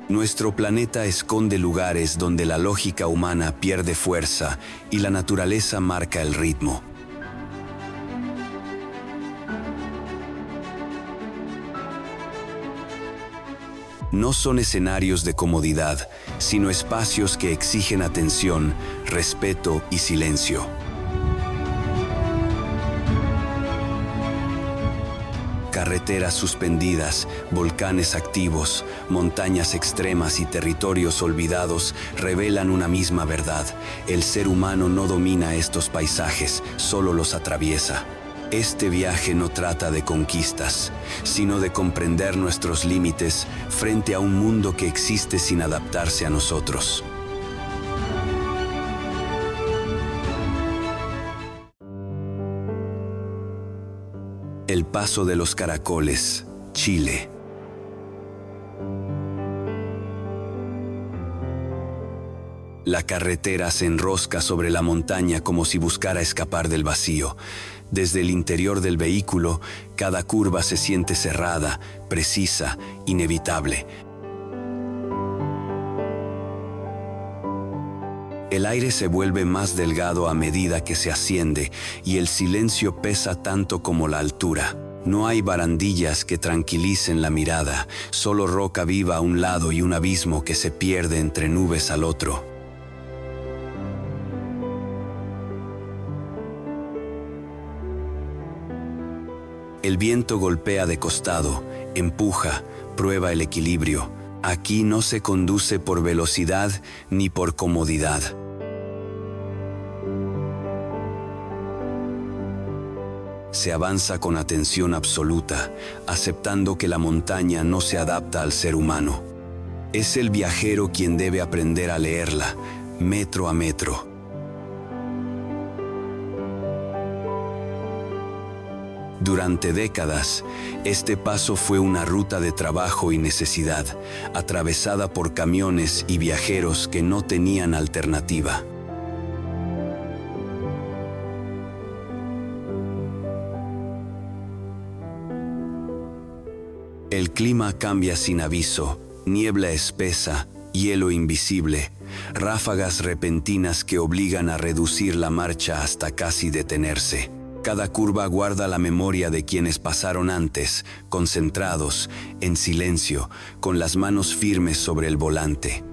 Nuestro planeta esconde lugares donde la lógica humana pierde fuerza y la naturaleza marca el ritmo. No son escenarios de comodidad, sino espacios que exigen atención, respeto y silencio. Carreteras suspendidas, volcanes activos, montañas extremas y territorios olvidados revelan una misma verdad. El ser humano no domina estos paisajes, solo los atraviesa. Este viaje no trata de conquistas, sino de comprender nuestros límites frente a un mundo que existe sin adaptarse a nosotros. El Paso de los Caracoles, Chile. La carretera se enrosca sobre la montaña como si buscara escapar del vacío. Desde el interior del vehículo, cada curva se siente cerrada, precisa, inevitable. El aire se vuelve más delgado a medida que se asciende y el silencio pesa tanto como la altura. No hay barandillas que tranquilicen la mirada, solo roca viva a un lado y un abismo que se pierde entre nubes al otro. El viento golpea de costado, empuja, prueba el equilibrio. Aquí no se conduce por velocidad ni por comodidad. Se avanza con atención absoluta, aceptando que la montaña no se adapta al ser humano. Es el viajero quien debe aprender a leerla, metro a metro. Durante décadas, este paso fue una ruta de trabajo y necesidad, atravesada por camiones y viajeros que no tenían alternativa. El clima cambia sin aviso, niebla espesa, hielo invisible, ráfagas repentinas que obligan a reducir la marcha hasta casi detenerse. Cada curva guarda la memoria de quienes pasaron antes, concentrados, en silencio, con las manos firmes sobre el volante.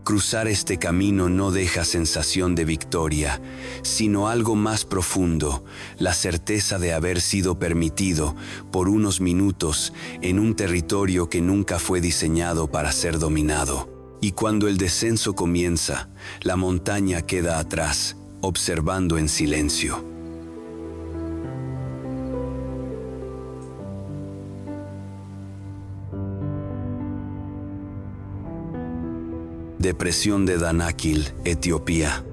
Cruzar este camino no deja sensación de victoria, sino algo más profundo, la certeza de haber sido permitido, por unos minutos, en un territorio que nunca fue diseñado para ser dominado. Y cuando el descenso comienza, la montaña queda atrás, observando en silencio. Depresión de Danakil, Etiopía.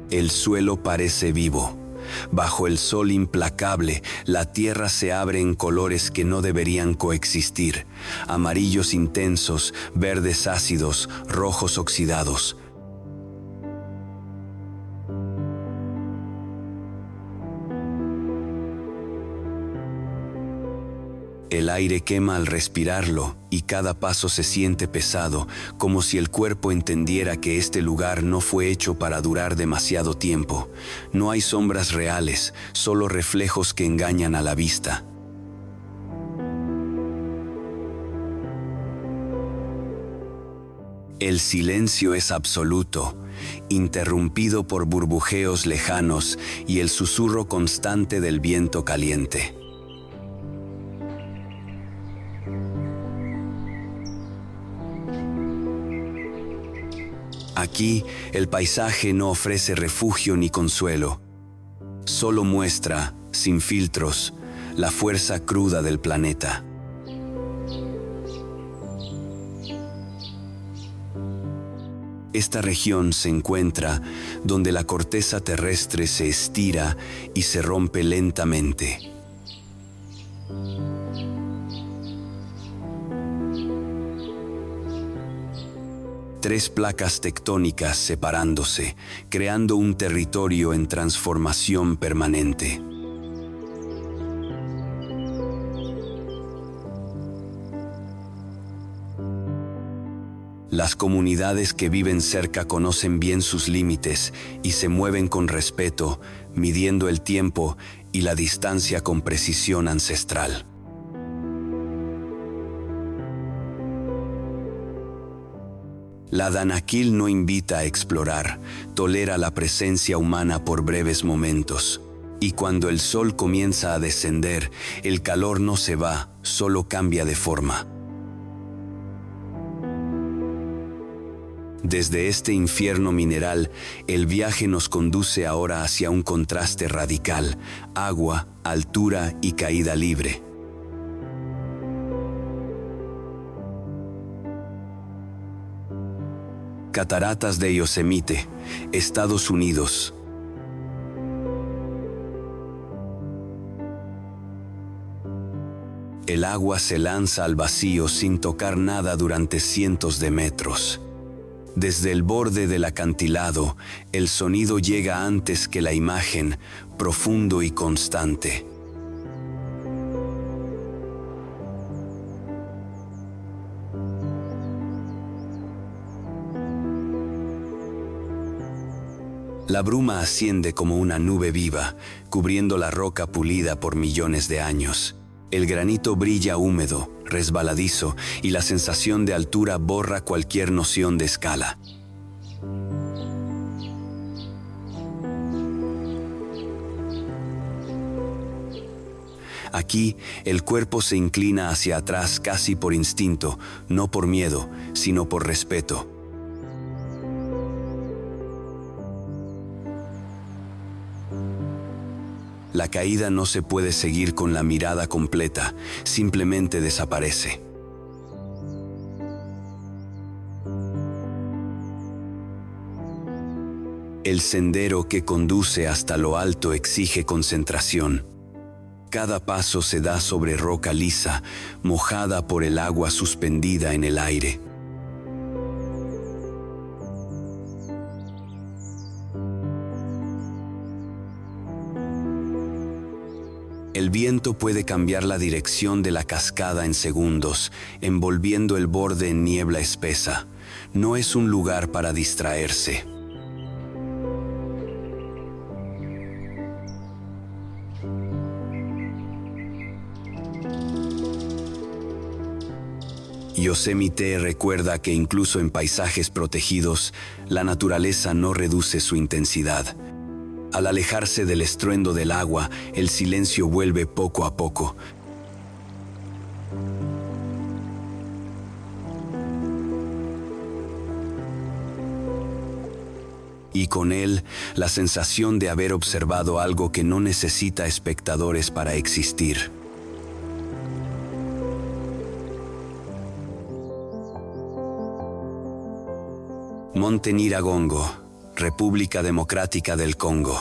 El suelo parece vivo. Bajo el sol implacable, la tierra se abre en colores que no deberían coexistir. Amarillos intensos, verdes ácidos, rojos oxidados. El aire quema al respirarlo y cada paso se siente pesado, como si el cuerpo entendiera que este lugar no fue hecho para durar demasiado tiempo. No hay sombras reales, solo reflejos que engañan a la vista. El silencio es absoluto, interrumpido por burbujeos lejanos y el susurro constante del viento caliente. Aquí, el paisaje no ofrece refugio ni consuelo. Solo muestra, sin filtros, la fuerza cruda del planeta. Esta región se encuentra donde la corteza terrestre se estira y se rompe lentamente. Tres placas tectónicas separándose, creando un territorio en transformación permanente. Las comunidades que viven cerca conocen bien sus límites y se mueven con respeto, midiendo el tiempo y la distancia con precisión ancestral. La Danakil no invita a explorar, tolera la presencia humana por breves momentos. Y cuando el sol comienza a descender, el calor no se va, solo cambia de forma. Desde este infierno mineral, el viaje nos conduce ahora hacia un contraste radical: agua, altura y caída libre. Cataratas de Yosemite, Estados Unidos. El agua se lanza al vacío sin tocar nada durante cientos de metros. Desde el borde del acantilado, el sonido llega antes que la imagen, profundo y constante. La bruma asciende como una nube viva, cubriendo la roca pulida por millones de años. El granito brilla húmedo, resbaladizo, y la sensación de altura borra cualquier noción de escala. Aquí, el cuerpo se inclina hacia atrás casi por instinto, no por miedo, sino por respeto. La caída no se puede seguir con la mirada completa, simplemente desaparece. El sendero que conduce hasta lo alto exige concentración. Cada paso se da sobre roca lisa, mojada por el agua suspendida en el aire. El viento puede cambiar la dirección de la cascada en segundos, envolviendo el borde en niebla espesa. No es un lugar para distraerse. Yosemite recuerda que incluso en paisajes protegidos, la naturaleza no reduce su intensidad. Al alejarse del estruendo del agua, el silencio vuelve poco a poco. Y con él, la sensación de haber observado algo que no necesita espectadores para existir. Monte Nyiragongo, República Democrática del Congo.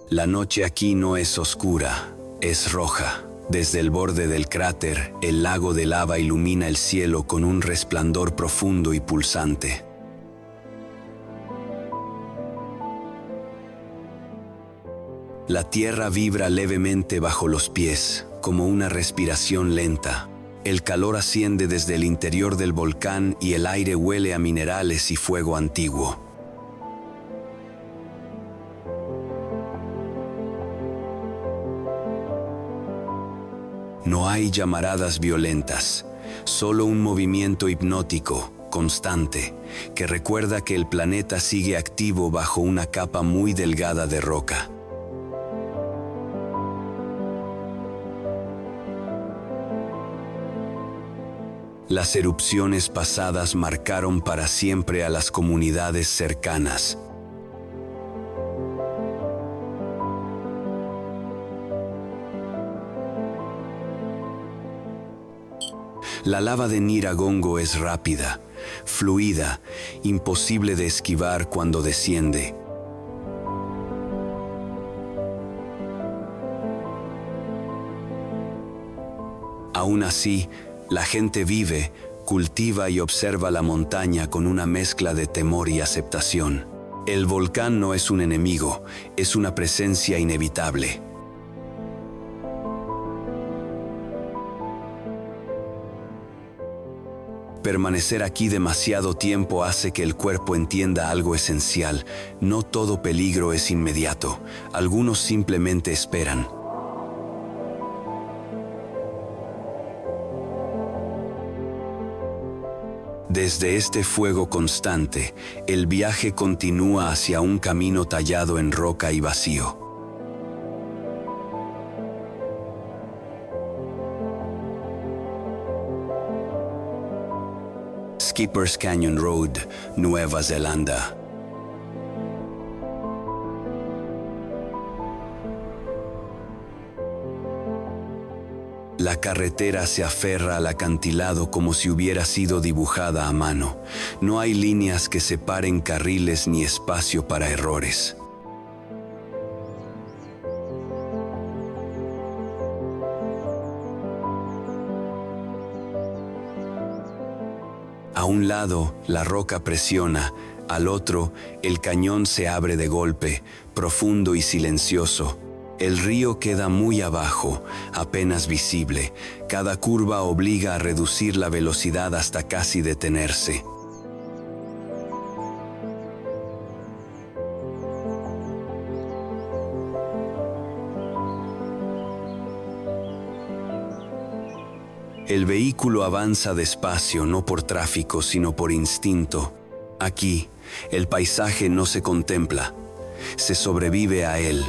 La noche aquí no es oscura, es roja. Desde el borde del cráter, el lago de lava ilumina el cielo con un resplandor profundo y pulsante. La tierra vibra levemente bajo los pies, como una respiración lenta. El calor asciende desde el interior del volcán y el aire huele a minerales y fuego antiguo. No hay llamaradas violentas, solo un movimiento hipnótico, constante, que recuerda que el planeta sigue activo bajo una capa muy delgada de roca. Las erupciones pasadas marcaron para siempre a las comunidades cercanas. La lava de Nyiragongo es rápida, fluida, imposible de esquivar cuando desciende. Aún así, la gente vive, cultiva y observa la montaña con una mezcla de temor y aceptación. El volcán no es un enemigo, es una presencia inevitable. Permanecer aquí demasiado tiempo hace que el cuerpo entienda algo esencial. No todo peligro es inmediato. Algunos simplemente esperan. Desde este fuego constante, el viaje continúa hacia un camino tallado en roca y vacío. Skipper's Canyon Road, Nueva Zelanda. La carretera se aferra al acantilado como si hubiera sido dibujada a mano. No hay líneas que separen carriles ni espacio para errores. A un lado, la roca presiona, al otro, el cañón se abre de golpe, profundo y silencioso. El río queda muy abajo, apenas visible. Cada curva obliga a reducir la velocidad hasta casi detenerse. El vehículo avanza despacio, no por tráfico, sino por instinto. Aquí, el paisaje no se contempla, se sobrevive a él.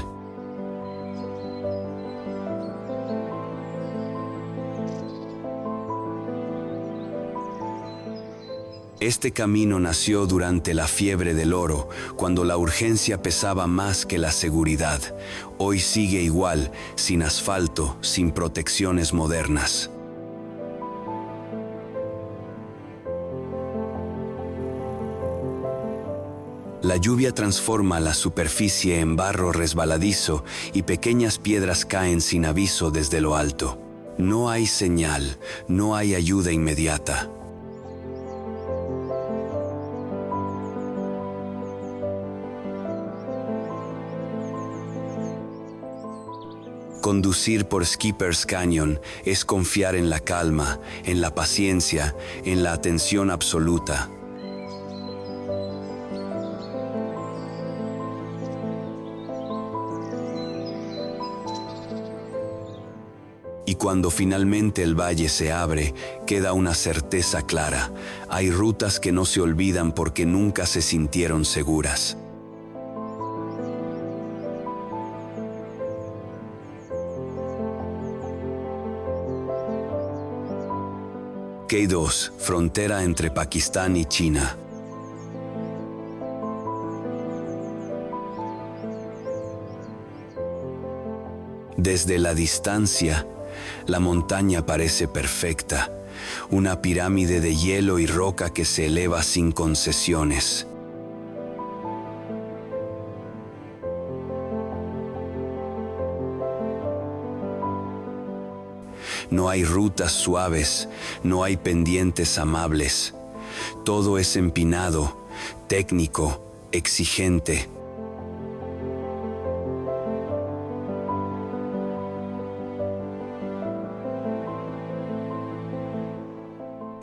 Este camino nació durante la fiebre del oro, cuando la urgencia pesaba más que la seguridad. Hoy sigue igual, sin asfalto, sin protecciones modernas. La lluvia transforma la superficie en barro resbaladizo y pequeñas piedras caen sin aviso desde lo alto. No hay señal, no hay ayuda inmediata. Conducir por Skipper's Canyon es confiar en la calma, en la paciencia, en la atención absoluta. Y cuando finalmente el valle se abre, queda una certeza clara. Hay rutas que no se olvidan porque nunca se sintieron seguras. K2, frontera entre Pakistán y China. Desde la distancia, la montaña parece perfecta, una pirámide de hielo y roca que se eleva sin concesiones. No hay rutas suaves, no hay pendientes amables. Todo es empinado, técnico, exigente.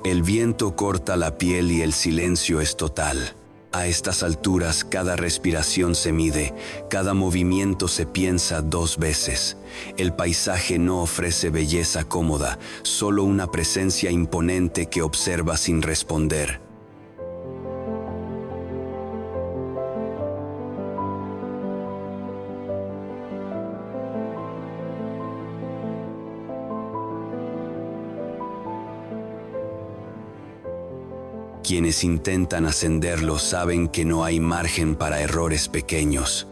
El viento corta la piel y el silencio es total. A estas alturas, cada respiración se mide, cada movimiento se piensa 2 veces. El paisaje no ofrece belleza cómoda, solo una presencia imponente que observa sin responder. Quienes intentan ascenderlo saben que no hay margen para errores pequeños.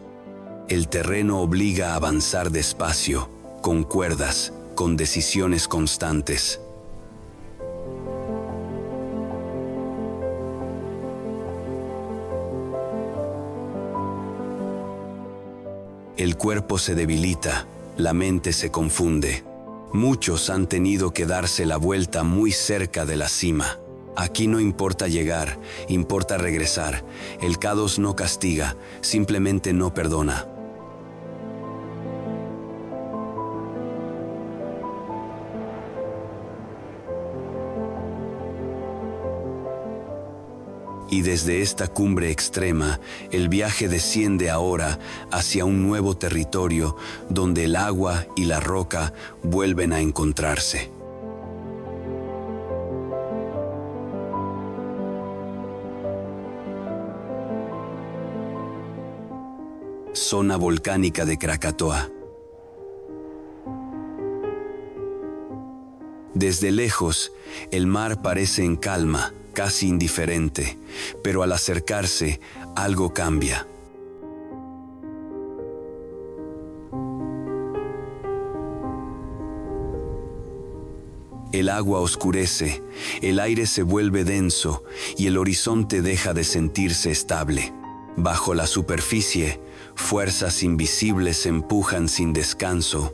El terreno obliga a avanzar despacio, con cuerdas, con decisiones constantes. El cuerpo se debilita, la mente se confunde. Muchos han tenido que darse la vuelta muy cerca de la cima. Aquí no importa llegar, importa regresar. El K2 no castiga, simplemente no perdona. Y desde esta cumbre extrema, el viaje desciende ahora hacia un nuevo territorio donde el agua y la roca vuelven a encontrarse. Zona volcánica de Krakatoa. Desde lejos, el mar parece en calma, casi indiferente, pero al acercarse, algo cambia. El agua oscurece, el aire se vuelve denso y el horizonte deja de sentirse estable. Bajo la superficie, fuerzas invisibles empujan sin descanso.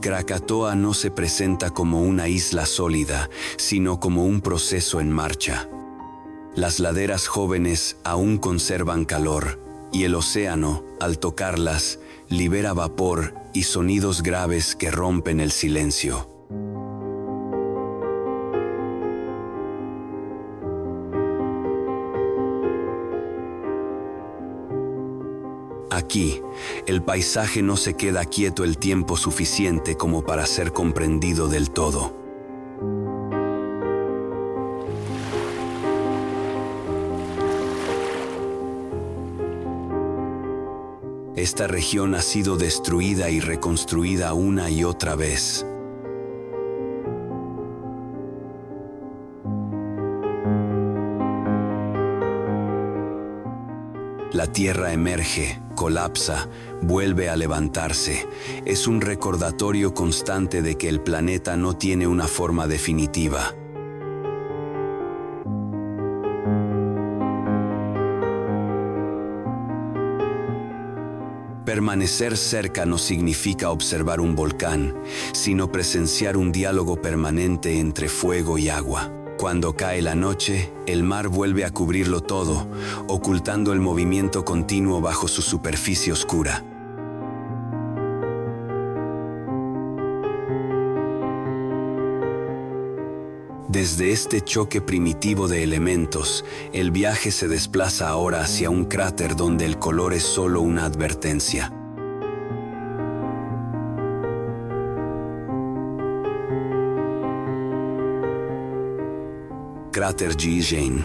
Krakatoa no se presenta como una isla sólida, sino como un proceso en marcha. Las laderas jóvenes aún conservan calor, y el océano, al tocarlas, libera vapor y sonidos graves que rompen el silencio. Aquí, el paisaje no se queda quieto el tiempo suficiente como para ser comprendido del todo. Esta región ha sido destruida y reconstruida una y otra vez. La Tierra emerge, colapsa, vuelve a levantarse. Es un recordatorio constante de que el planeta no tiene una forma definitiva. Permanecer cerca no significa observar un volcán, sino presenciar un diálogo permanente entre fuego y agua. Cuando cae la noche, el mar vuelve a cubrirlo todo, ocultando el movimiento continuo bajo su superficie oscura. Desde este choque primitivo de elementos, el viaje se desplaza ahora hacia un cráter donde el color es solo una advertencia. Cráter G. Jane.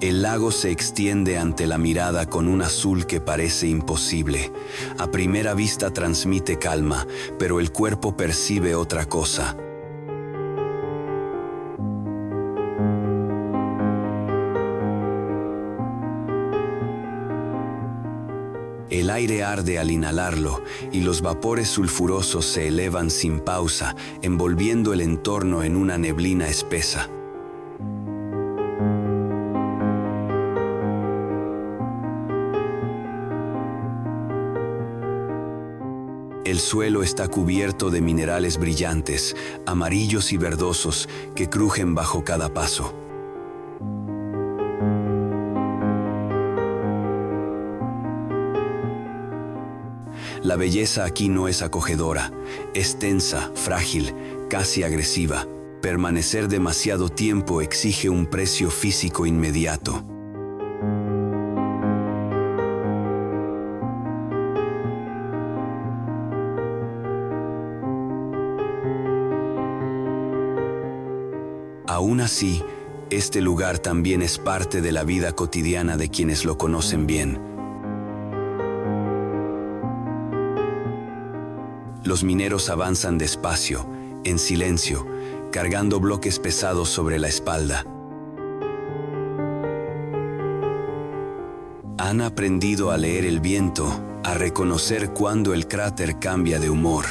El lago se extiende ante la mirada con un azul que parece imposible. A primera vista transmite calma, pero el cuerpo percibe otra cosa. El aire arde al inhalarlo y los vapores sulfurosos se elevan sin pausa, envolviendo el entorno en una neblina espesa. El suelo está cubierto de minerales brillantes, amarillos y verdosos, que crujen bajo cada paso. La belleza aquí no es acogedora, es tensa, frágil, casi agresiva. Permanecer demasiado tiempo exige un precio físico inmediato. Aún así, este lugar también es parte de la vida cotidiana de quienes lo conocen bien. Los mineros avanzan despacio, en silencio, cargando bloques pesados sobre la espalda. Han aprendido a leer el viento, a reconocer cuándo el cráter cambia de humor.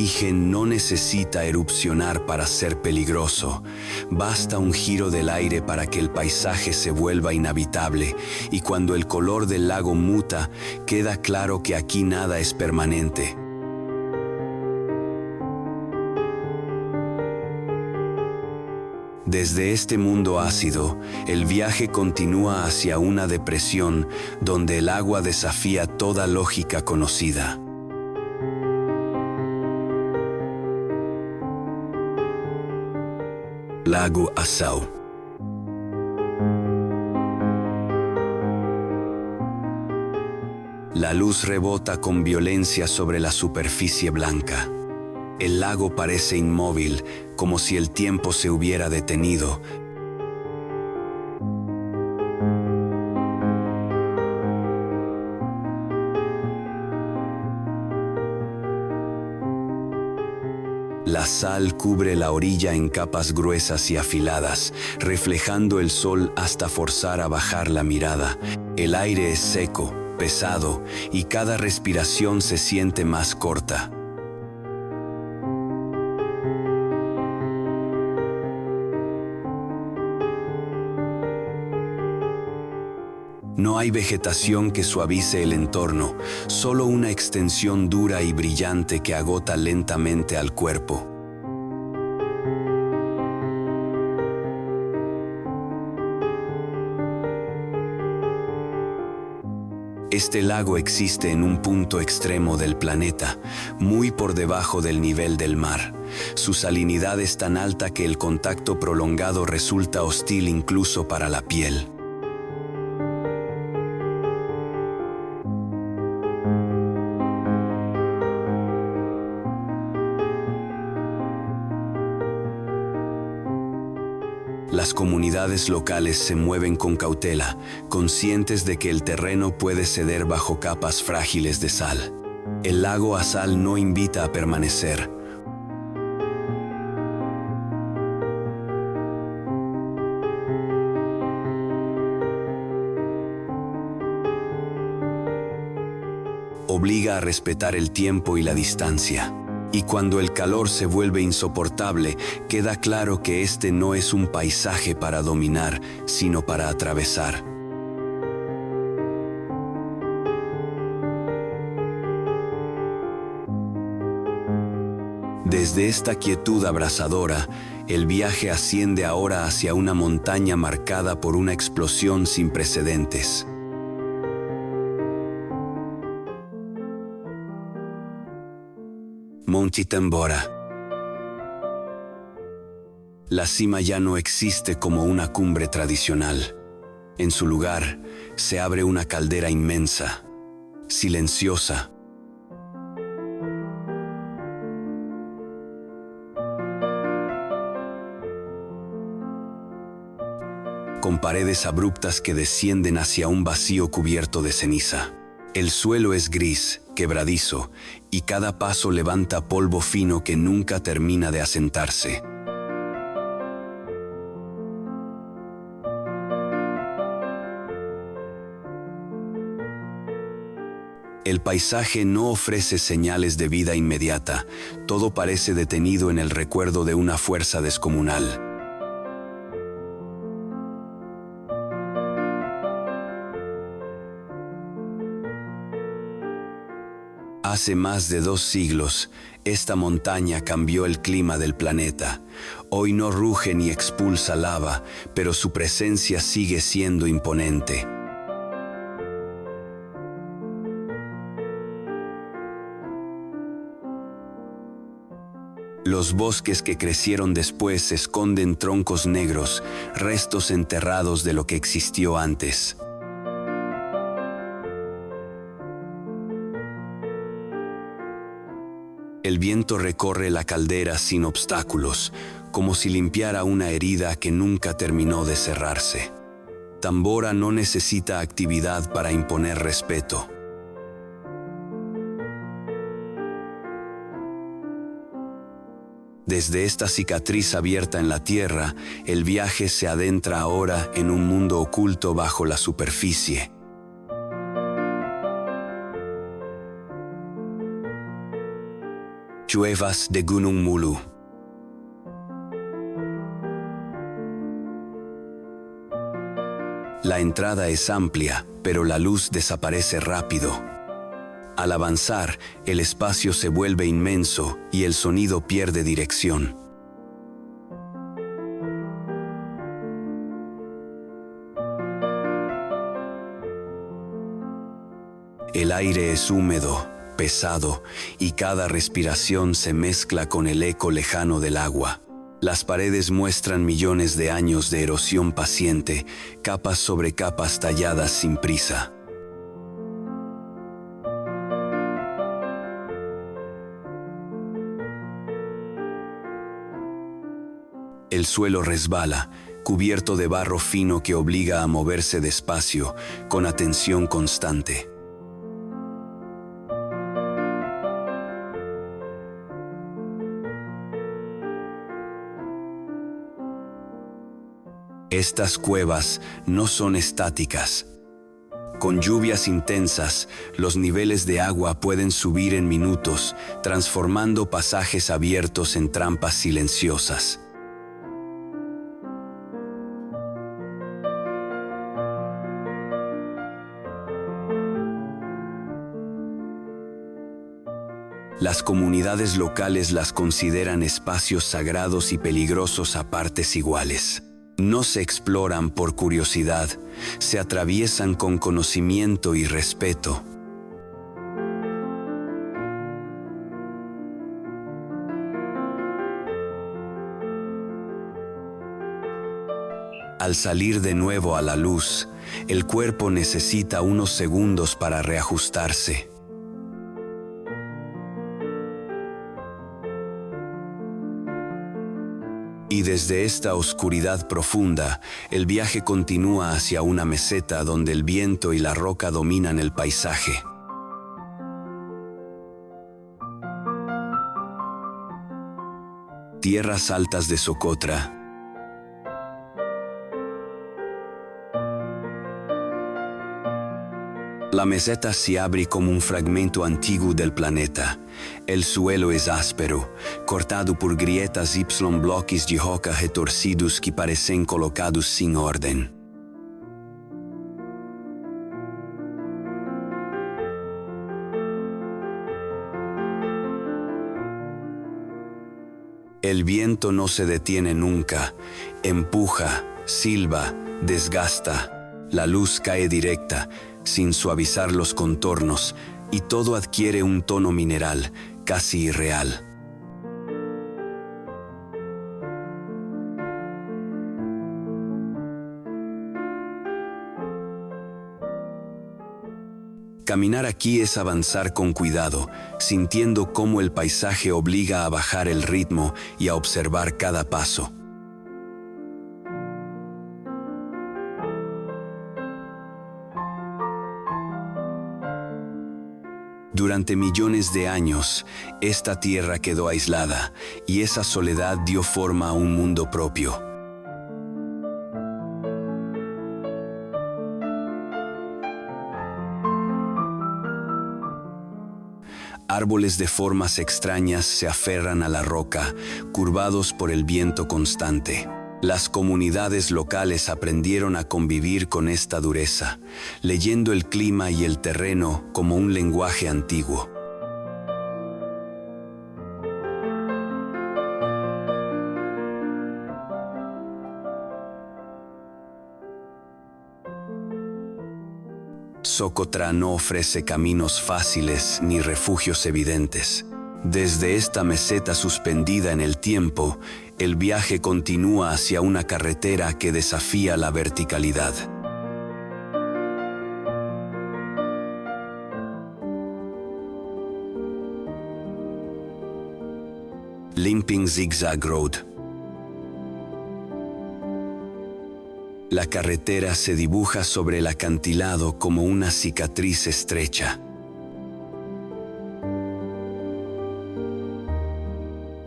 origen no necesita erupcionar para ser peligroso. Basta un giro del aire para que el paisaje se vuelva inhabitable, y cuando el color del lago muta, queda claro que aquí nada es permanente. Desde este mundo ácido, el viaje continúa hacia una depresión donde el agua desafía toda lógica conocida. Lago Assau. La luz rebota con violencia sobre la superficie blanca. El lago parece inmóvil, como si el tiempo se hubiera detenido. La sal cubre la orilla en capas gruesas y afiladas, reflejando el sol hasta forzar a bajar la mirada. El aire es seco, pesado, y cada respiración se siente más corta. No hay vegetación que suavice el entorno, solo una extensión dura y brillante que agota lentamente al cuerpo. Este lago existe en un punto extremo del planeta, muy por debajo del nivel del mar. Su salinidad es tan alta que el contacto prolongado resulta hostil incluso para la piel. Las comunidades locales se mueven con cautela, conscientes de que el terreno puede ceder bajo capas frágiles de sal. El lago Assau no invita a permanecer. Obliga a respetar el tiempo y la distancia. Y cuando el calor se vuelve insoportable, queda claro que este no es un paisaje para dominar, sino para atravesar. Desde esta quietud abrasadora, el viaje asciende ahora hacia una montaña marcada por una explosión sin precedentes. Monte Tambora. La cima ya no existe como una cumbre tradicional. En su lugar, se abre una caldera inmensa, silenciosa. Con paredes abruptas que descienden hacia un vacío cubierto de ceniza. El suelo es gris, quebradizo, y cada paso levanta polvo fino que nunca termina de asentarse. El paisaje no ofrece señales de vida inmediata, todo parece detenido en el recuerdo de una fuerza descomunal. Hace más de 2 siglos, esta montaña cambió el clima del planeta. Hoy no ruge ni expulsa lava, pero su presencia sigue siendo imponente. Los bosques que crecieron después esconden troncos negros, restos enterrados de lo que existió antes. El viento recorre la caldera sin obstáculos, como si limpiara una herida que nunca terminó de cerrarse. Tambora no necesita actividad para imponer respeto. Desde esta cicatriz abierta en la tierra, el viaje se adentra ahora en un mundo oculto bajo la superficie. Cuevas de Gunung Mulu. La entrada es amplia, pero la luz desaparece rápido. Al avanzar, el espacio se vuelve inmenso y el sonido pierde dirección. El aire es húmedo, pesado, y cada respiración se mezcla con el eco lejano del agua. Las paredes muestran millones de años de erosión paciente, capas sobre capas talladas sin prisa. El suelo resbala, cubierto de barro fino que obliga a moverse despacio, con atención constante. Estas cuevas no son estáticas. Con lluvias intensas, los niveles de agua pueden subir en minutos, transformando pasajes abiertos en trampas silenciosas. Las comunidades locales las consideran espacios sagrados y peligrosos a partes iguales. No se exploran por curiosidad, se atraviesan con conocimiento y respeto. Al salir de nuevo a la luz, el cuerpo necesita unos segundos para reajustarse. Y desde esta oscuridad profunda, el viaje continúa hacia una meseta donde el viento y la roca dominan el paisaje. Tierras altas de Socotra. La meseta se abre como un fragmento antiguo del planeta. El suelo es áspero, cortado por grietas y bloques de roca retorcidos que parecen colocados sin orden. El viento no se detiene nunca, empuja, silba, desgasta. La luz cae directa, sin suavizar los contornos, y todo adquiere un tono mineral, casi irreal. Caminar aquí es avanzar con cuidado, sintiendo cómo el paisaje obliga a bajar el ritmo y a observar cada paso. Durante millones de años, esta tierra quedó aislada, y esa soledad dio forma a un mundo propio. Árboles de formas extrañas se aferran a la roca, curvados por el viento constante. Las comunidades locales aprendieron a convivir con esta dureza, leyendo el clima y el terreno como un lenguaje antiguo. Socotra no ofrece caminos fáciles ni refugios evidentes. Desde esta meseta suspendida en el tiempo, el viaje continúa hacia una carretera que desafía la verticalidad. Limping Zigzag Road. La carretera se dibuja sobre el acantilado como una cicatriz estrecha.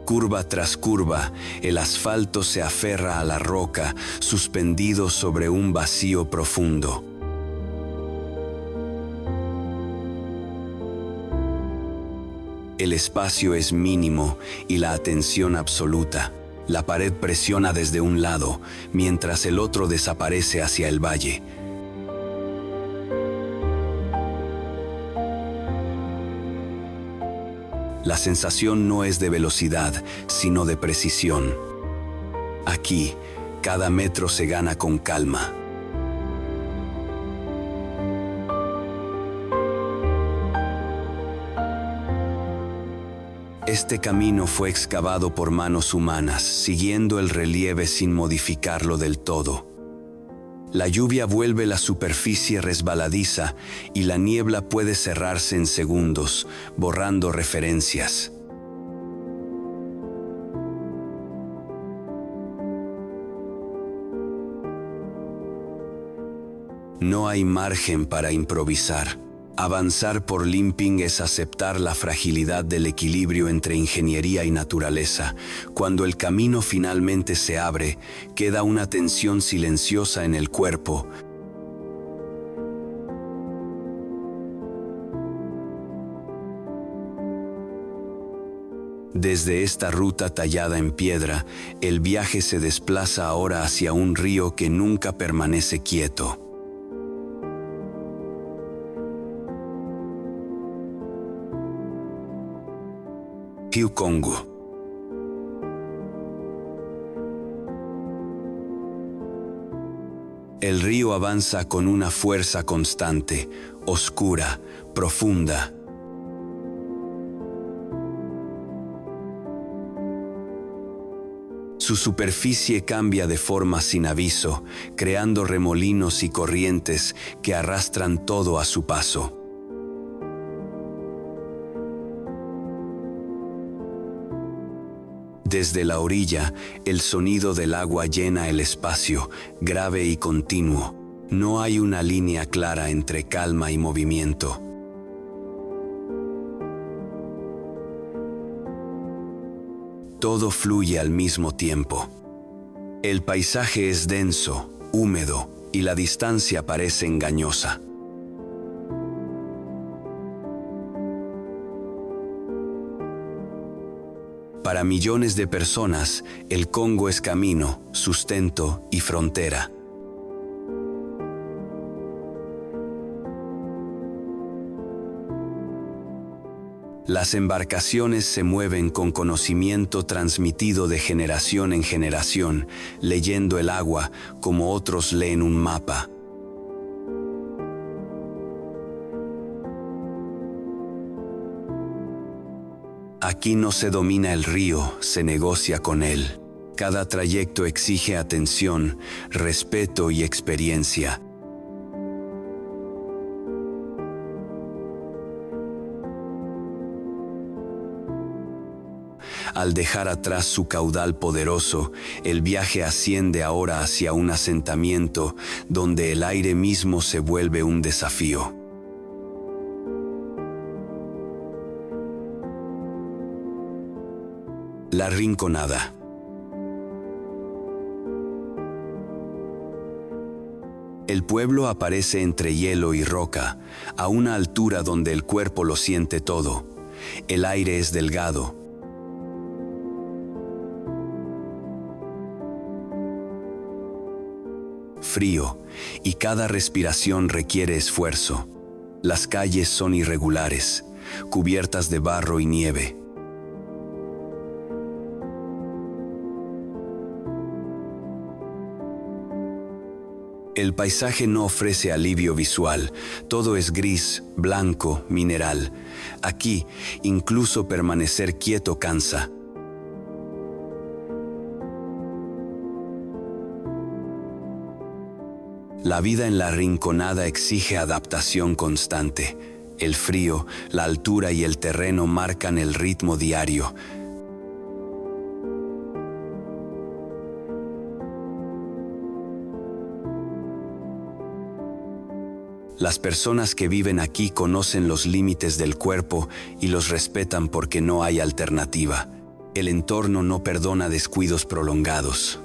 Curva tras curva, el asfalto se aferra a la roca, suspendido sobre un vacío profundo. El espacio es mínimo y la atención absoluta. La pared presiona desde un lado, mientras el otro desaparece hacia el valle. La sensación no es de velocidad, sino de precisión. Aquí, cada metro se gana con calma. Este camino fue excavado por manos humanas, siguiendo el relieve sin modificarlo del todo. La lluvia vuelve la superficie resbaladiza y la niebla puede cerrarse en segundos, borrando referencias. No hay margen para improvisar. Avanzar por Limping es aceptar la fragilidad del equilibrio entre ingeniería y naturaleza. Cuando el camino finalmente se abre, queda una tensión silenciosa en el cuerpo. Desde esta ruta tallada en piedra, el viaje se desplaza ahora hacia un río que nunca permanece quieto. Río Congo. El río avanza con una fuerza constante, oscura, profunda. Su superficie cambia de forma sin aviso, creando remolinos y corrientes que arrastran todo a su paso. Desde la orilla, el sonido del agua llena el espacio, grave y continuo. No hay una línea clara entre calma y movimiento. Todo fluye al mismo tiempo. El paisaje es denso, húmedo, y la distancia parece engañosa. Para millones de personas, el Congo es camino, sustento y frontera. Las embarcaciones se mueven con conocimiento transmitido de generación en generación, leyendo el agua como otros leen un mapa. Aquí no se domina el río, se negocia con él. Cada trayecto exige atención, respeto y experiencia. Al dejar atrás su caudal poderoso, el viaje asciende ahora hacia un asentamiento donde el aire mismo se vuelve un desafío. La Rinconada. El pueblo aparece entre hielo y roca, a una altura donde el cuerpo lo siente todo. El aire es delgado. Frío, y cada respiración requiere esfuerzo. Las calles son irregulares, cubiertas de barro y nieve. El paisaje no ofrece alivio visual, todo es gris, blanco, mineral. Aquí, incluso permanecer quieto cansa. La vida en la Rinconada exige adaptación constante. El frío, la altura y el terreno marcan el ritmo diario. Las personas que viven aquí conocen los límites del cuerpo y los respetan porque no hay alternativa. El entorno no perdona descuidos prolongados.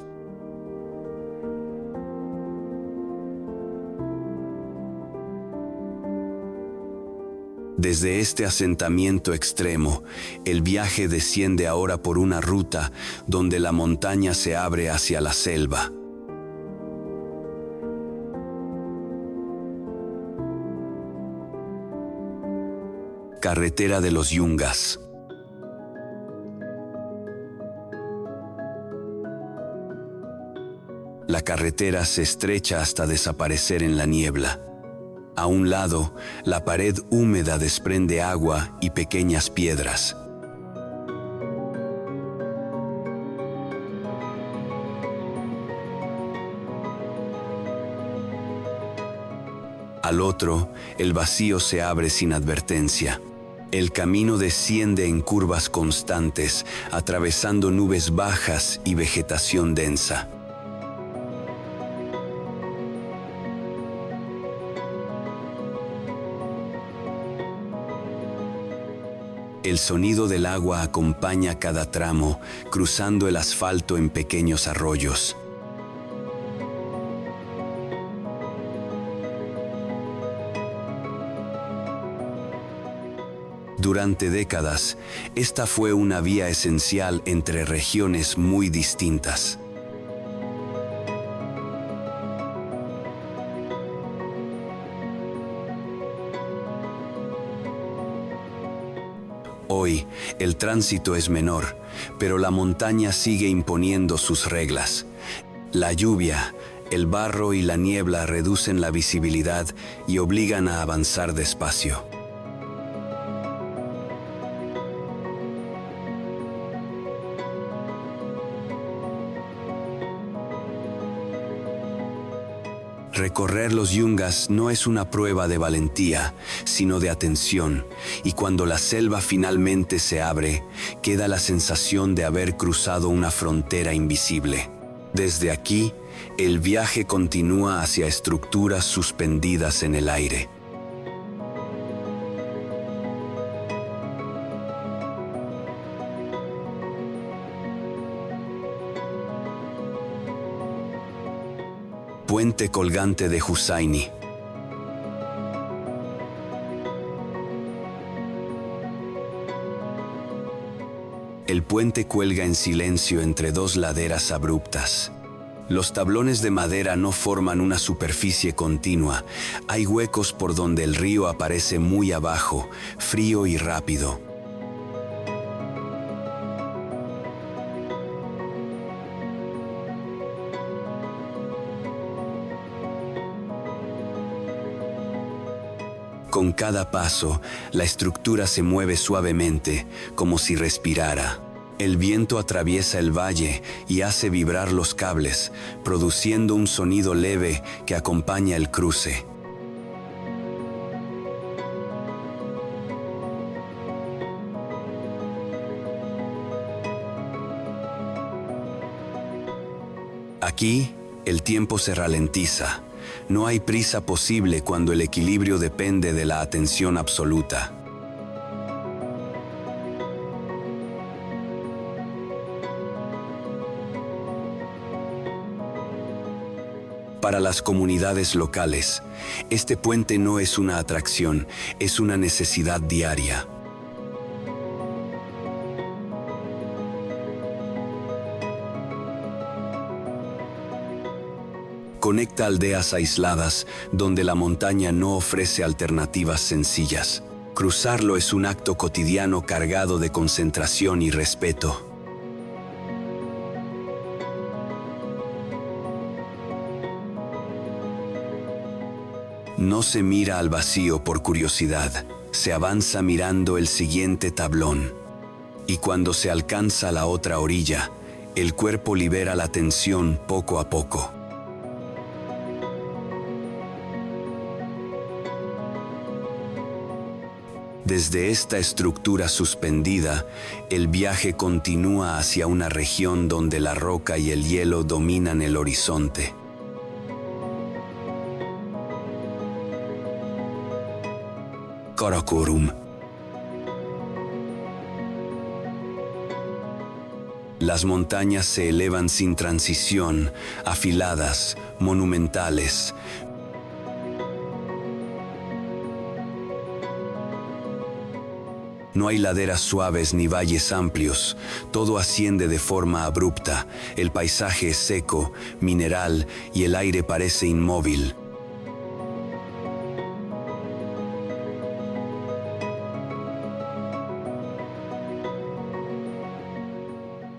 Desde este asentamiento extremo, el viaje desciende ahora por una ruta donde la montaña se abre hacia la selva. Carretera de los Yungas. La carretera se estrecha hasta desaparecer en la niebla. A un lado, la pared húmeda desprende agua y pequeñas piedras. Al otro, el vacío se abre sin advertencia. El camino desciende en curvas constantes, atravesando nubes bajas y vegetación densa. El sonido del agua acompaña cada tramo, cruzando el asfalto en pequeños arroyos. Durante décadas, esta fue una vía esencial entre regiones muy distintas. Hoy, el tránsito es menor, pero la montaña sigue imponiendo sus reglas. La lluvia, el barro y la niebla reducen la visibilidad y obligan a avanzar despacio. Recorrer los Yungas no es una prueba de valentía, sino de atención, y cuando la selva finalmente se abre, queda la sensación de haber cruzado una frontera invisible. Desde aquí, el viaje continúa hacia estructuras suspendidas en el aire. Puente colgante de Hussaini. El puente cuelga en silencio entre dos laderas abruptas. Los tablones de madera no forman una superficie continua. Hay huecos por donde el río aparece muy abajo, frío y rápido. Con cada paso, la estructura se mueve suavemente, como si respirara. El viento atraviesa el valle y hace vibrar los cables, produciendo un sonido leve que acompaña el cruce. Aquí, el tiempo se ralentiza. No hay prisa posible cuando el equilibrio depende de la atención absoluta. Para las comunidades locales, este puente no es una atracción, es una necesidad diaria. Conecta aldeas aisladas donde la montaña no ofrece alternativas sencillas. Cruzarlo es un acto cotidiano cargado de concentración y respeto. No se mira al vacío por curiosidad, se avanza mirando el siguiente tablón. Y cuando se alcanza la otra orilla, el cuerpo libera la tensión poco a poco. Desde esta estructura suspendida, el viaje continúa hacia una región donde la roca y el hielo dominan el horizonte. Karakorum. Las montañas se elevan sin transición, afiladas, monumentales. No hay laderas suaves ni valles amplios, todo asciende de forma abrupta, el paisaje es seco, mineral y el aire parece inmóvil.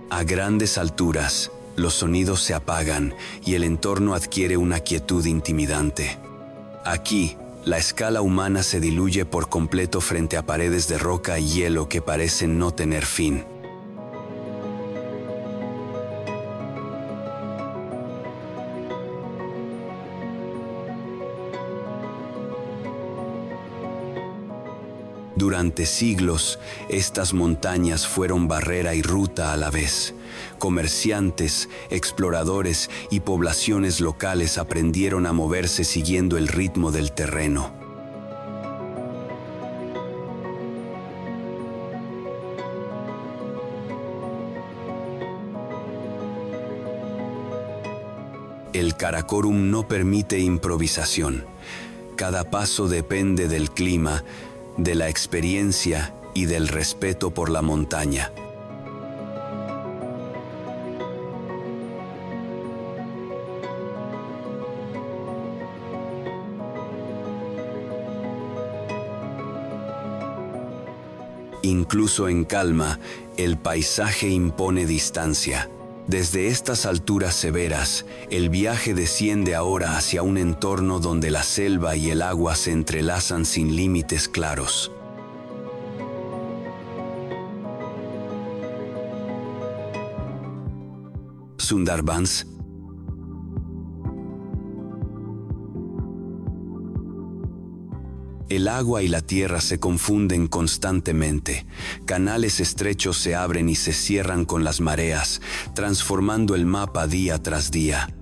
A grandes alturas, los sonidos se apagan y el entorno adquiere una quietud intimidante. Aquí, la escala humana se diluye por completo frente a paredes de roca y hielo que parecen no tener fin. Durante siglos, estas montañas fueron barrera y ruta a la vez. Comerciantes, exploradores y poblaciones locales aprendieron a moverse siguiendo el ritmo del terreno. El Karakorum no permite improvisación. Cada paso depende del clima, de la experiencia y del respeto por la montaña. Incluso en calma, el paisaje impone distancia. Desde estas alturas severas, el viaje desciende ahora hacia un entorno donde la selva y el agua se entrelazan sin límites claros. Sundarbans. El agua y la tierra se confunden constantemente. Canales estrechos se abren y se cierran con las mareas, transformando el mapa día tras día.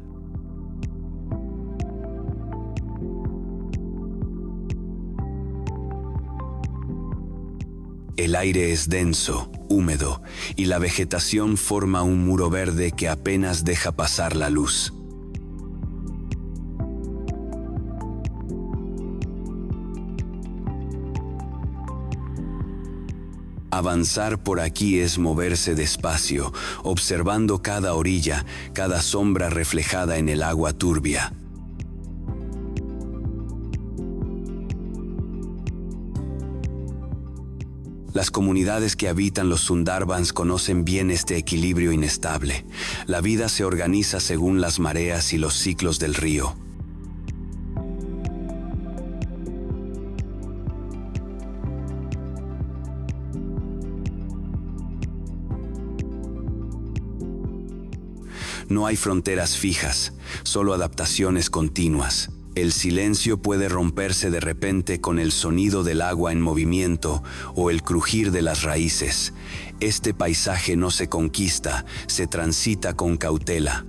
El aire es denso, húmedo, y la vegetación forma un muro verde que apenas deja pasar la luz. Avanzar por aquí es moverse despacio, observando cada orilla, cada sombra reflejada en el agua turbia. Las comunidades que habitan los Sundarbans conocen bien este equilibrio inestable. La vida se organiza según las mareas y los ciclos del río. No hay fronteras fijas, solo adaptaciones continuas. El silencio puede romperse de repente con el sonido del agua en movimiento o el crujir de las raíces. Este paisaje no se conquista, se transita con cautela.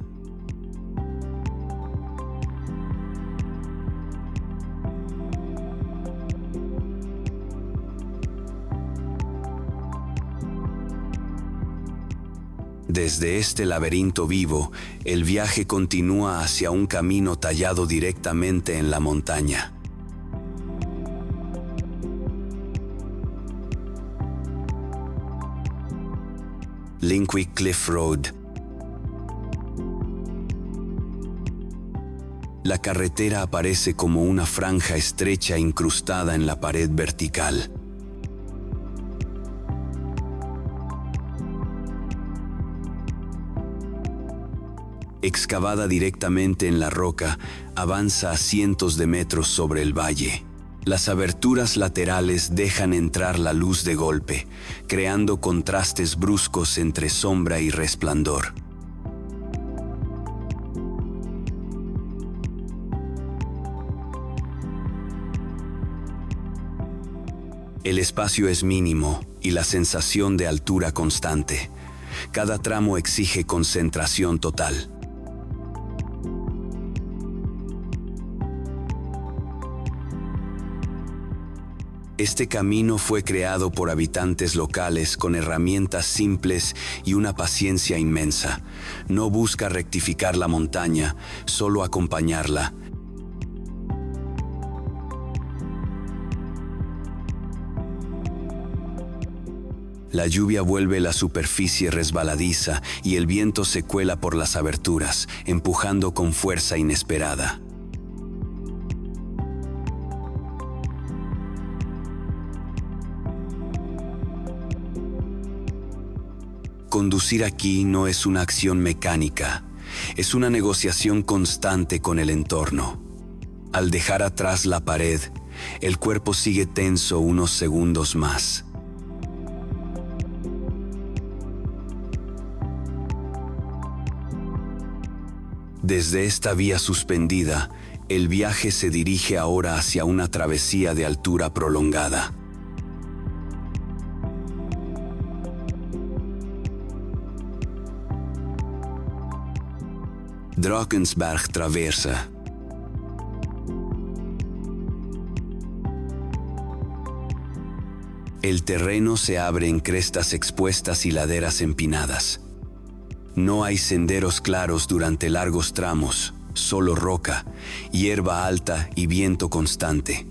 Desde este laberinto vivo, el viaje continúa hacia un camino tallado directamente en la montaña. Linkwick Cliff Road. La carretera aparece como una franja estrecha incrustada en la pared vertical. Excavada directamente en la roca, avanza a cientos de metros sobre el valle. Las aberturas laterales dejan entrar la luz de golpe, creando contrastes bruscos entre sombra y resplandor. El espacio es mínimo y la sensación de altura constante. Cada tramo exige concentración total. Este camino fue creado por habitantes locales con herramientas simples y una paciencia inmensa. No busca rectificar la montaña, solo acompañarla. La lluvia vuelve la superficie resbaladiza y el viento se cuela por las aberturas, empujando con fuerza inesperada. Conducir aquí no es una acción mecánica, es una negociación constante con el entorno. Al dejar atrás la pared, el cuerpo sigue tenso unos segundos más. Desde esta vía suspendida, el viaje se dirige ahora hacia una travesía de altura prolongada. Drakensberg traversa. El terreno se abre en crestas expuestas y laderas empinadas. No hay senderos claros durante largos tramos, solo roca, hierba alta y viento constante.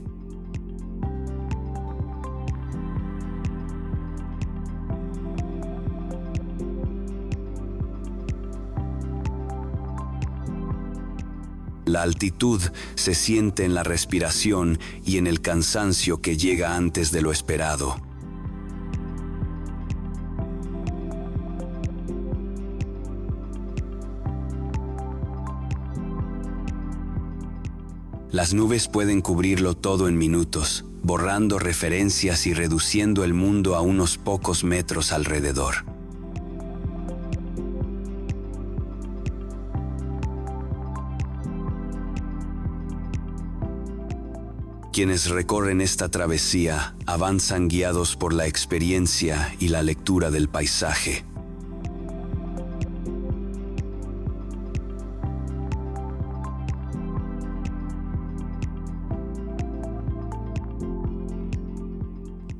La altitud se siente en la respiración y en el cansancio que llega antes de lo esperado. Las nubes pueden cubrirlo todo en minutos, borrando referencias y reduciendo el mundo a unos pocos metros alrededor. Quienes recorren esta travesía avanzan guiados por la experiencia y la lectura del paisaje.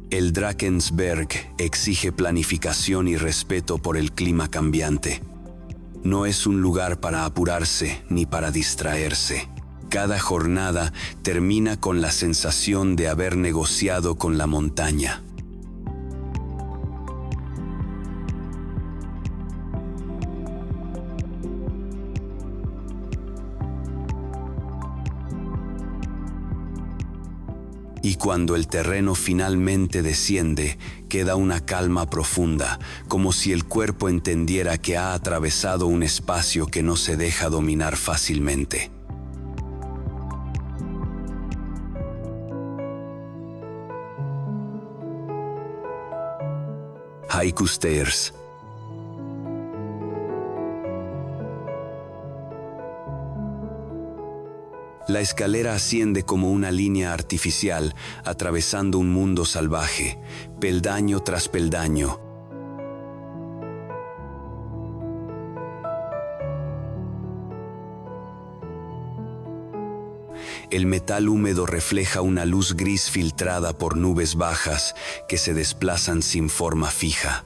El Drakensberg exige planificación y respeto por el clima cambiante. No es un lugar para apurarse ni para distraerse. Cada jornada termina con la sensación de haber negociado con la montaña. Y cuando el terreno finalmente desciende, queda una calma profunda, como si el cuerpo entendiera que ha atravesado un espacio que no se deja dominar fácilmente. Haikusters. La escalera asciende como una línea artificial, atravesando un mundo salvaje, peldaño tras peldaño. El metal húmedo refleja una luz gris filtrada por nubes bajas que se desplazan sin forma fija.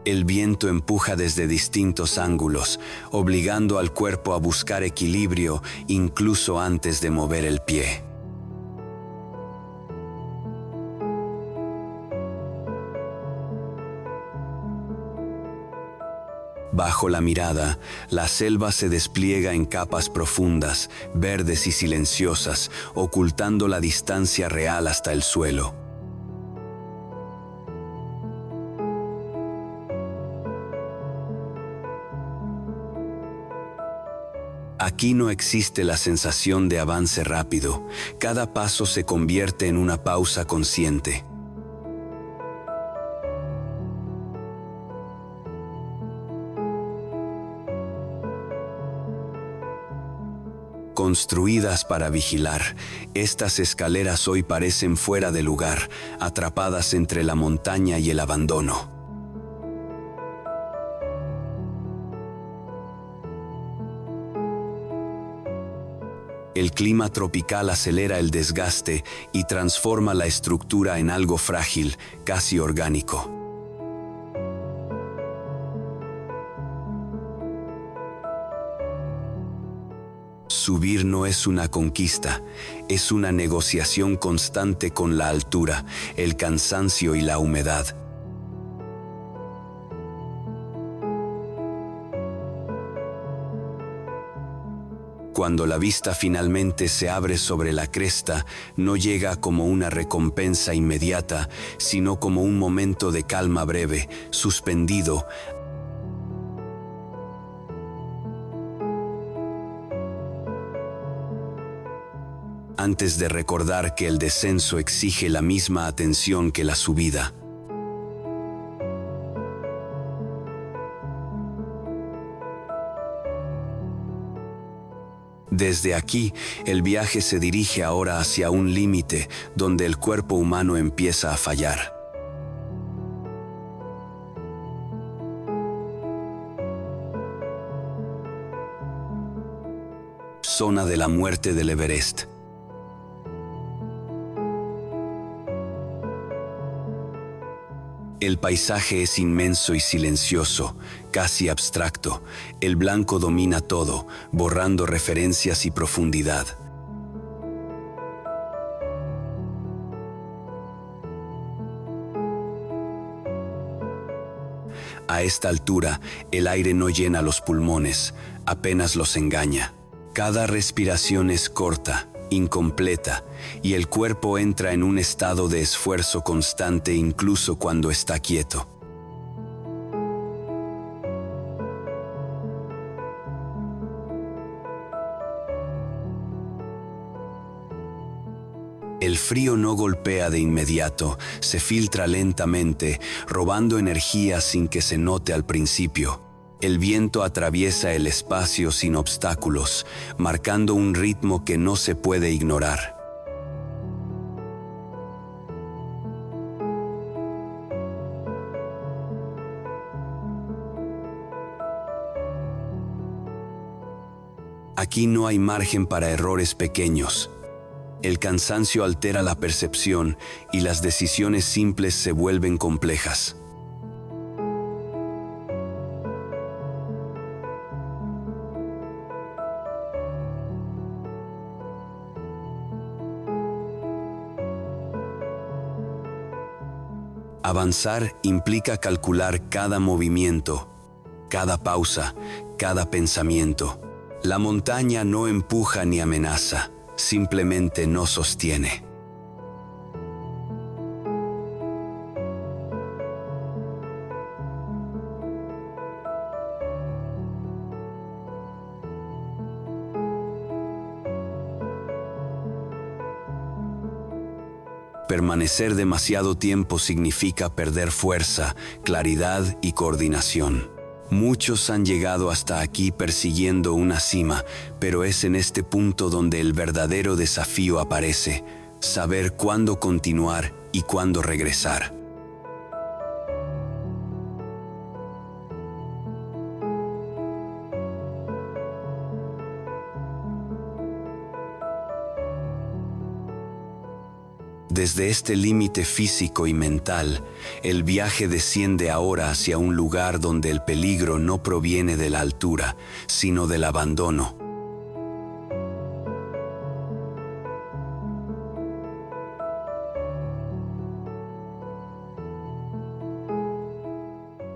El viento empuja desde distintos ángulos, obligando al cuerpo a buscar equilibrio incluso antes de mover el pie. Bajo la mirada, la selva se despliega en capas profundas, verdes y silenciosas, ocultando la distancia real hasta el suelo. Aquí no existe la sensación de avance rápido. Cada paso se convierte en una pausa consciente. Construidas para vigilar, estas escaleras hoy parecen fuera de lugar, atrapadas entre la montaña y el abandono. El clima tropical acelera el desgaste y transforma la estructura en algo frágil, casi orgánico. Subir no es una conquista, es una negociación constante con la altura, el cansancio y la humedad. Cuando la vista finalmente se abre sobre la cresta, no llega como una recompensa inmediata, sino como un momento de calma breve, suspendido, antes de recordar que el descenso exige la misma atención que la subida. Desde aquí, el viaje se dirige ahora hacia un límite donde el cuerpo humano empieza a fallar. Zona de la muerte del Everest. El paisaje es inmenso y silencioso, casi abstracto. El blanco domina todo, borrando referencias y profundidad. A esta altura, el aire no llena los pulmones, apenas los engaña. Cada respiración es corta, incompleta, y el cuerpo entra en un estado de esfuerzo constante incluso cuando está quieto. El frío no golpea de inmediato, se filtra lentamente, robando energía sin que se note al principio. El viento atraviesa el espacio sin obstáculos, marcando un ritmo que no se puede ignorar. Aquí no hay margen para errores pequeños. El cansancio altera la percepción y las decisiones simples se vuelven complejas. Avanzar implica calcular cada movimiento, cada pausa, cada pensamiento. La montaña no empuja ni amenaza, simplemente no sostiene. Permanecer demasiado tiempo significa perder fuerza, claridad y coordinación. Muchos han llegado hasta aquí persiguiendo una cima, pero es en este punto donde el verdadero desafío aparece: saber cuándo continuar y cuándo regresar. Desde este límite físico y mental, el viaje desciende ahora hacia un lugar donde el peligro no proviene de la altura, sino del abandono.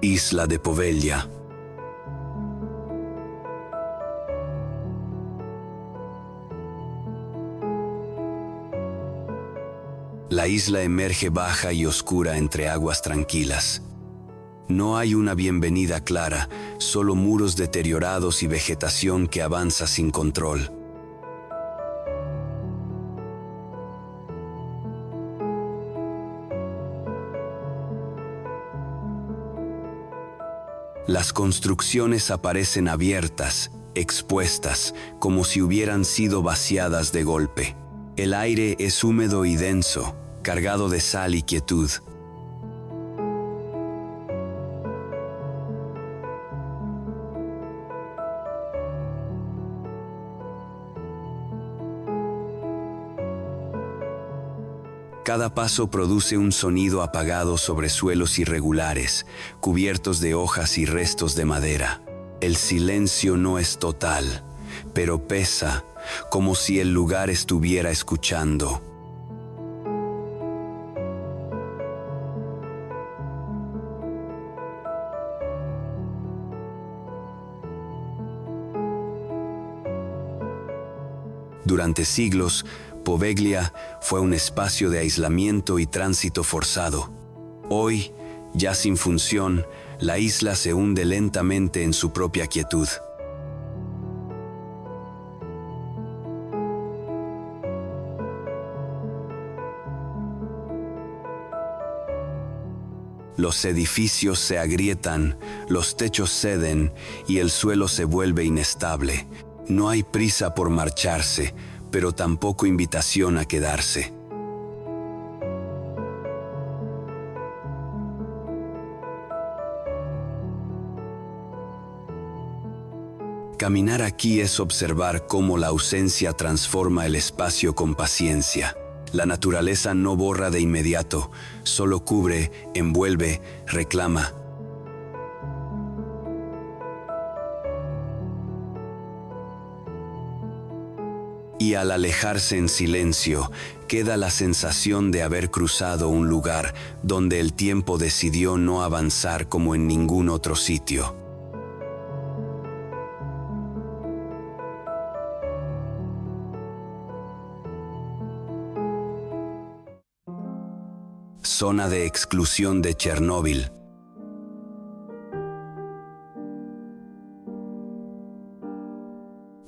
Isla de Poveglia. La isla emerge baja y oscura entre aguas tranquilas. No hay una bienvenida clara, solo muros deteriorados y vegetación que avanza sin control. Las construcciones aparecen abiertas, expuestas, como si hubieran sido vaciadas de golpe. El aire es húmedo y denso, cargado de sal y quietud. Cada paso produce un sonido apagado sobre suelos irregulares, cubiertos de hojas y restos de madera. El silencio no es total, pero pesa, como si el lugar estuviera escuchando. Durante siglos, Poveglia fue un espacio de aislamiento y tránsito forzado. Hoy, ya sin función, la isla se hunde lentamente en su propia quietud. Los edificios se agrietan, los techos ceden y el suelo se vuelve inestable. No hay prisa por marcharse, pero tampoco invitación a quedarse. Caminar aquí es observar cómo la ausencia transforma el espacio con paciencia. La naturaleza no borra de inmediato, solo cubre, envuelve, reclama. Y al alejarse en silencio, queda la sensación de haber cruzado un lugar donde el tiempo decidió no avanzar como en ningún otro sitio. Zona de exclusión de Chernóbil.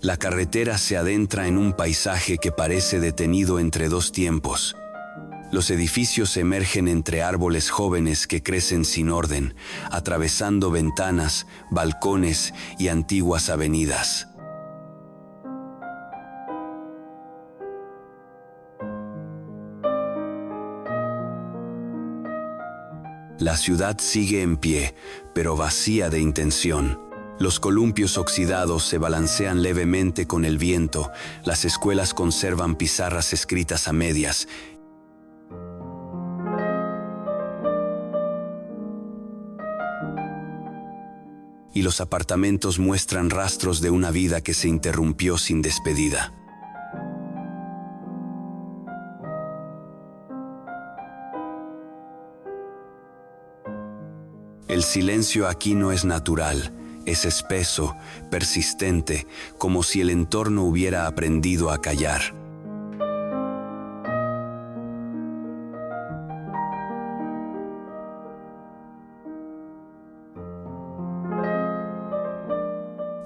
La carretera se adentra en un paisaje que parece detenido entre dos tiempos. Los edificios emergen entre árboles jóvenes que crecen sin orden, atravesando ventanas, balcones y antiguas avenidas. La ciudad sigue en pie, pero vacía de intención. Los columpios oxidados se balancean levemente con el viento, las escuelas conservan pizarras escritas a medias. Y los apartamentos muestran rastros de una vida que se interrumpió sin despedida. El silencio aquí no es natural. Es espeso, persistente, como si el entorno hubiera aprendido a callar.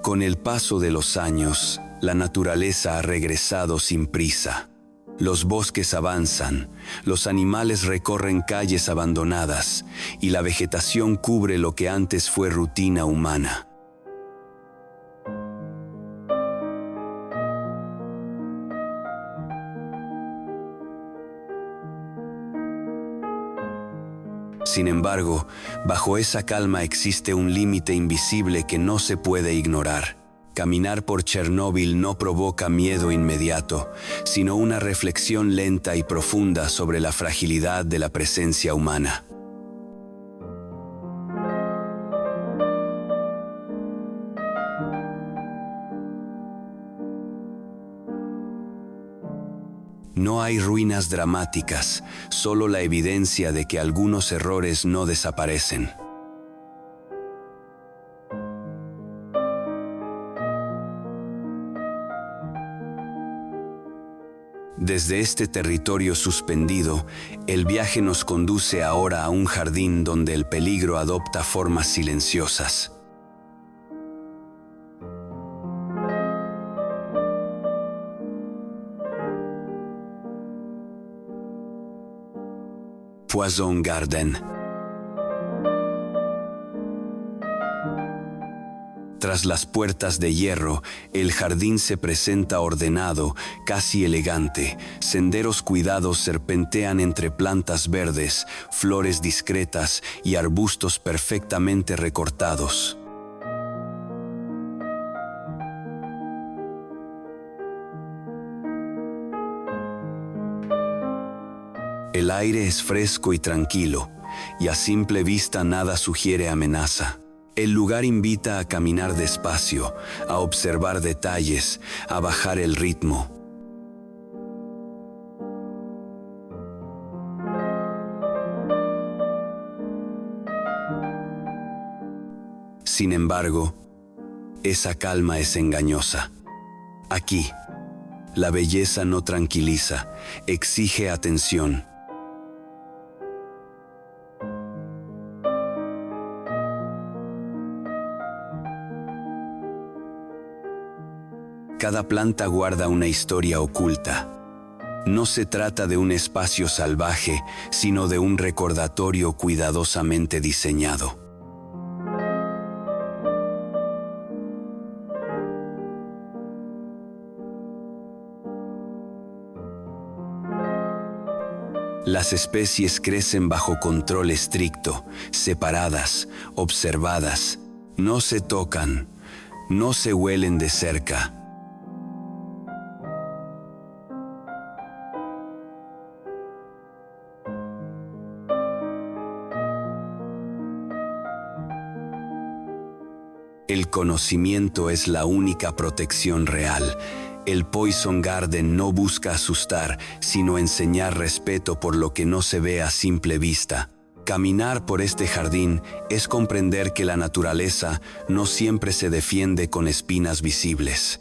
Con el paso de los años, la naturaleza ha regresado sin prisa. Los bosques avanzan, los animales recorren calles abandonadas y la vegetación cubre lo que antes fue rutina humana. Sin embargo, bajo esa calma existe un límite invisible que no se puede ignorar. Caminar por Chernóbil no provoca miedo inmediato, sino una reflexión lenta y profunda sobre la fragilidad de la presencia humana. No hay ruinas dramáticas, solo la evidencia de que algunos errores no desaparecen. Desde este territorio suspendido, el viaje nos conduce ahora a un jardín donde el peligro adopta formas silenciosas. Poison Garden. Tras las puertas de hierro, el jardín se presenta ordenado, casi elegante. Senderos cuidados serpentean entre plantas verdes, flores discretas y arbustos perfectamente recortados. El aire es fresco y tranquilo, y a simple vista nada sugiere amenaza. El lugar invita a caminar despacio, a observar detalles, a bajar el ritmo. Sin embargo, esa calma es engañosa. Aquí, la belleza no tranquiliza, exige atención. Cada planta guarda una historia oculta. No se trata de un espacio salvaje, sino de un recordatorio cuidadosamente diseñado. Las especies crecen bajo control estricto, separadas, observadas. No se tocan, no se huelen de cerca. El conocimiento es la única protección real. El Poison Garden no busca asustar, sino enseñar respeto por lo que no se ve a simple vista. Caminar por este jardín es comprender que la naturaleza no siempre se defiende con espinas visibles.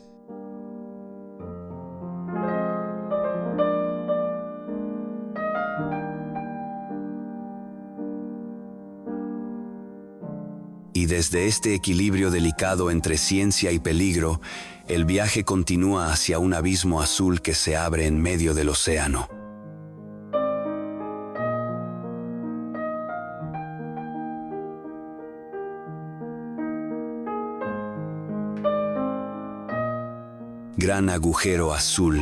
Y desde este equilibrio delicado entre ciencia y peligro, el viaje continúa hacia un abismo azul que se abre en medio del océano. Gran agujero azul.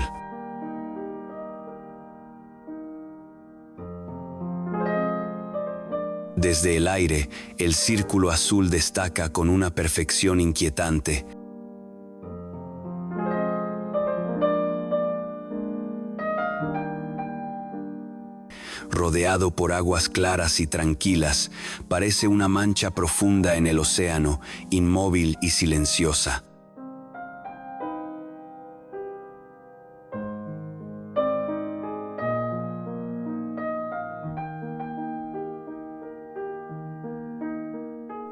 Desde el aire, el círculo azul destaca con una perfección inquietante. Rodeado por aguas claras y tranquilas, parece una mancha profunda en el océano, inmóvil y silenciosa.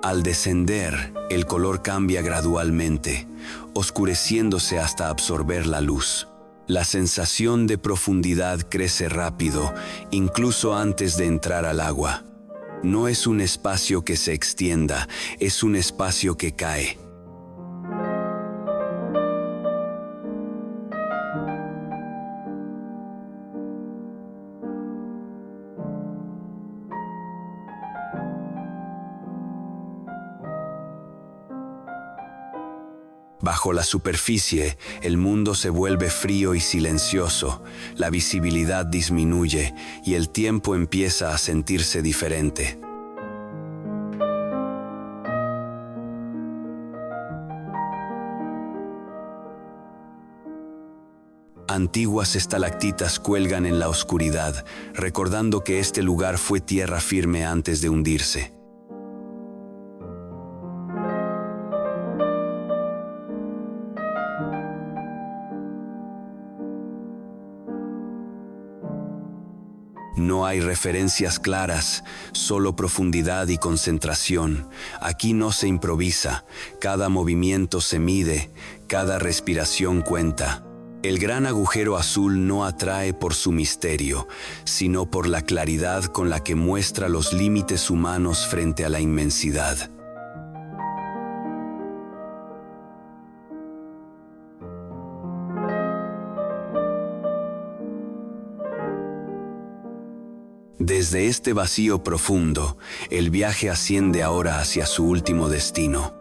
Al descender, el color cambia gradualmente, oscureciéndose hasta absorber la luz. La sensación de profundidad crece rápido, incluso antes de entrar al agua. No es un espacio que se extienda, es un espacio que cae. Bajo la superficie, el mundo se vuelve frío y silencioso, la visibilidad disminuye y el tiempo empieza a sentirse diferente. Antiguas estalactitas cuelgan en la oscuridad, recordando que este lugar fue tierra firme antes de hundirse. No hay referencias claras, solo profundidad y concentración. Aquí no se improvisa, cada movimiento se mide, cada respiración cuenta. El gran agujero azul no atrae por su misterio, sino por la claridad con la que muestra los límites humanos frente a la inmensidad. Desde este vacío profundo, el viaje asciende ahora hacia su último destino.